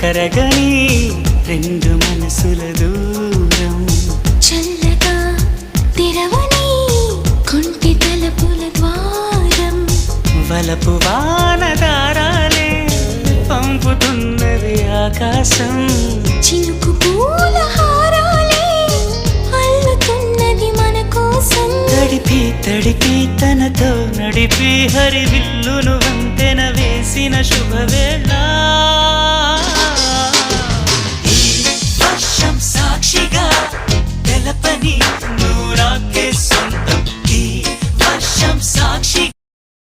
కరగని రెండు మనసుల దూరం చల్లగా తెరవని కొంటి తలుపుల ద్వారం వలపు వానదారాలే పంపుతున్నది ఆకాశం చినుకు పూల హారాలే అల్లుతున్నది మన కోసం తడిపి తనతో నడిపి హరివిల్లును వంతెన వేసిన శుభవేళ ఈ వర్షం సాక్షిగా తెలపని నువ్వు నాకే సొంతం ఈ వర్షం సాక్షి